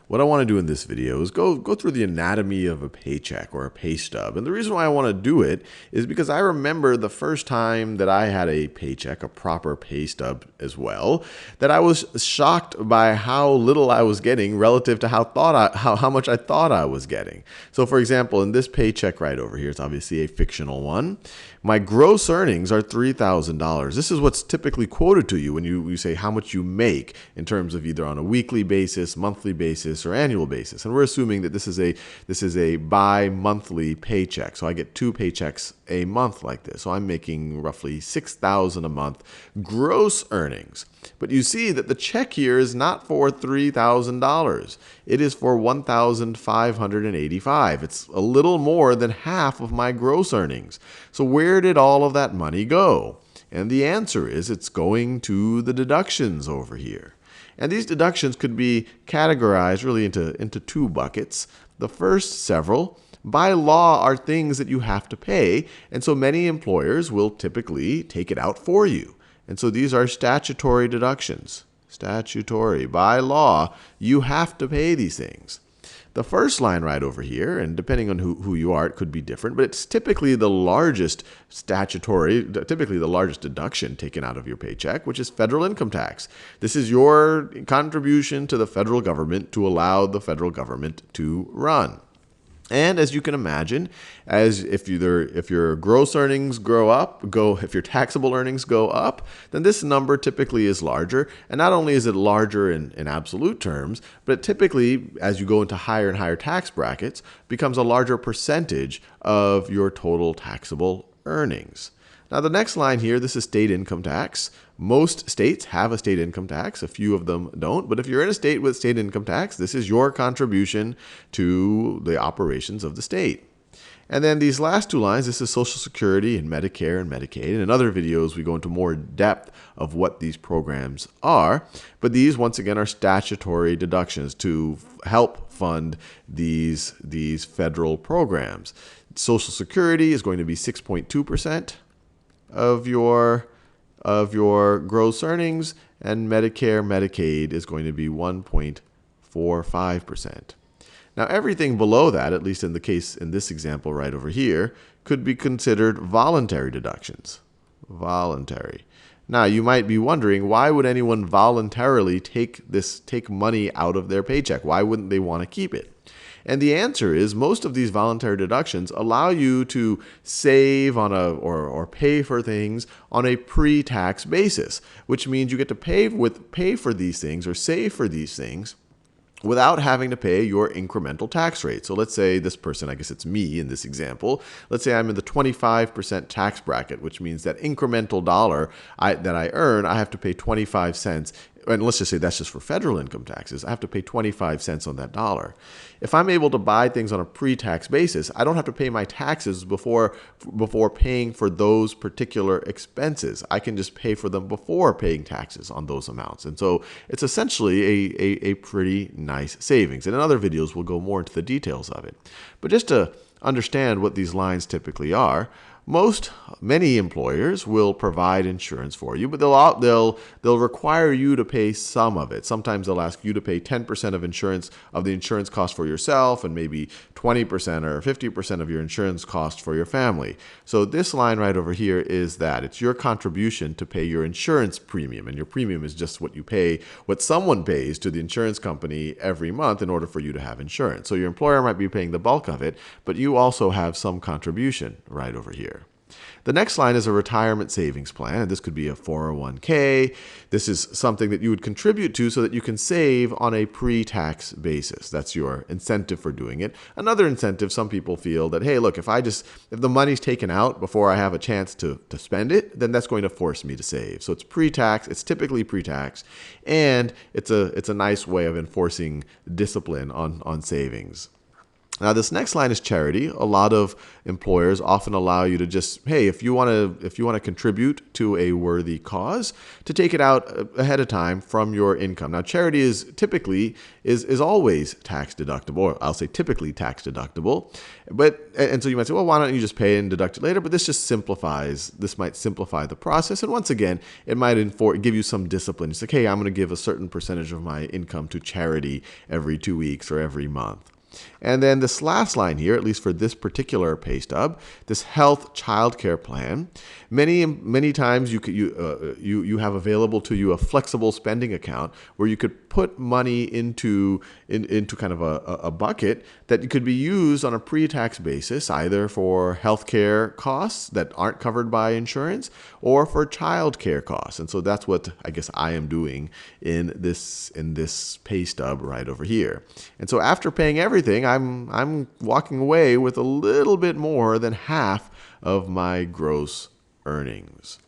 What I want to do in this video is go through the anatomy of a paycheck or a pay stub. And the reason why I want to do it is because I remember the first time that I had a paycheck, a proper pay stub as well, that I was shocked by how little I was getting relative to how much I thought I was getting. So for example, in this paycheck right over here, it's obviously a fictional one. My gross earnings are $3,000. This is what's typically quoted to you when you say how much you make in terms of either on a weekly basis, monthly basis, or annual basis. And we're assuming that this is a bi-monthly paycheck. So I get 2 paychecks a month like this. So I'm making roughly $6,000 a month gross earnings. But you see that the check here is not for $3,000. It is for $1,585. It's a little more than half of my gross earnings. So where did all of that money go? And the answer is it's going to the deductions over here. And these deductions could be categorized really into 2 buckets. The first several, by law, are things that you have to pay. And so many employers will typically take it out for you. And so these are statutory deductions. Statutory. By law, you have to pay these things. The first line right over here, and depending on who you are, it could be different, but it's typically the largest typically the largest deduction taken out of your paycheck, which is federal income tax. This is your contribution to the federal government to allow the federal government to run. And as you can imagine, if your gross earnings if your taxable earnings go up, then this number typically is larger. And not only is it larger in absolute terms, but typically, as you go into higher and higher tax brackets, becomes a larger percentage of your total taxable earnings. Now the next line here, this is state income tax. Most states have a state income tax. A few of them don't. But if you're in a state with state income tax, this is your contribution to the operations of the state. And then these last 2 lines, this is Social Security and Medicare and Medicaid. And in other videos, we go into more depth of what these programs are. But these, once again, are statutory deductions to help fund these federal programs. Social Security is going to be 6.2% of your gross earnings, and Medicare, Medicaid is going to be 1.45%. Now everything below that, at least in this example right over here, could be considered voluntary deductions. Voluntary. Now you might be wondering, why would anyone voluntarily take money out of their paycheck? Why wouldn't they want to keep it? And the answer is most of these voluntary deductions allow you to save on or pay for things on a pre-tax basis, which means you get to pay for these things or save for these things without having to pay your incremental tax rate. So let's say this person, I guess it's me in this example, let's say I'm in the 25% tax bracket, which means that incremental dollar that I earn, I have to pay 25 cents. And let's just say that's just for federal income taxes. I have to pay 25 cents on that dollar. If I'm able to buy things on a pre-tax basis, I don't have to pay my taxes before paying for those particular expenses. I can just pay for them before paying taxes on those amounts. And so it's essentially a pretty nice savings. And in other videos, we'll go more into the details of it. But just to understand what these lines typically are, many employers will provide insurance for you, but they'll require you to pay some of it. Sometimes they'll ask you to pay 10% of the insurance cost for yourself, and maybe 20% or 50% of your insurance cost for your family. So this line right over here is that it's your contribution to pay your insurance premium, and your premium is just what someone pays to the insurance company every month in order for you to have insurance. So your employer might be paying the bulk of it, but you also have some contribution right over here. The next line is a retirement savings plan, and this could be a 401k. This is something that you would contribute to so that you can save on a pre-tax basis. That's your incentive for doing it. Another incentive, some people feel that, hey, look, if the money's taken out before I have a chance to spend it, then that's going to force me to save. So it's pre-tax, it's typically pre-tax, and it's a nice way of enforcing discipline on savings. Now, this next line is charity. A lot of employers often allow you to just, hey, if you want to contribute to a worthy cause, to take it out ahead of time from your income. Now, charity is typically is always tax deductible, or I'll say typically tax deductible. And so you might say, well, why don't you just pay and deduct it later? But this might simplify the process. And once again, it might give you some discipline. It's like, hey, I'm going to give a certain percentage of my income to charity every 2 weeks or every month. And then this last line here, at least for this particular pay stub, this health childcare plan, many times you have available to you a flexible spending account where you could put money into kind of a bucket that could be used on a pre-tax basis, either for healthcare costs that aren't covered by insurance or for childcare costs. And so that's what I guess I am doing in this pay stub right over here. And so after paying everything, I'm walking away with a little bit more than half of my gross earnings.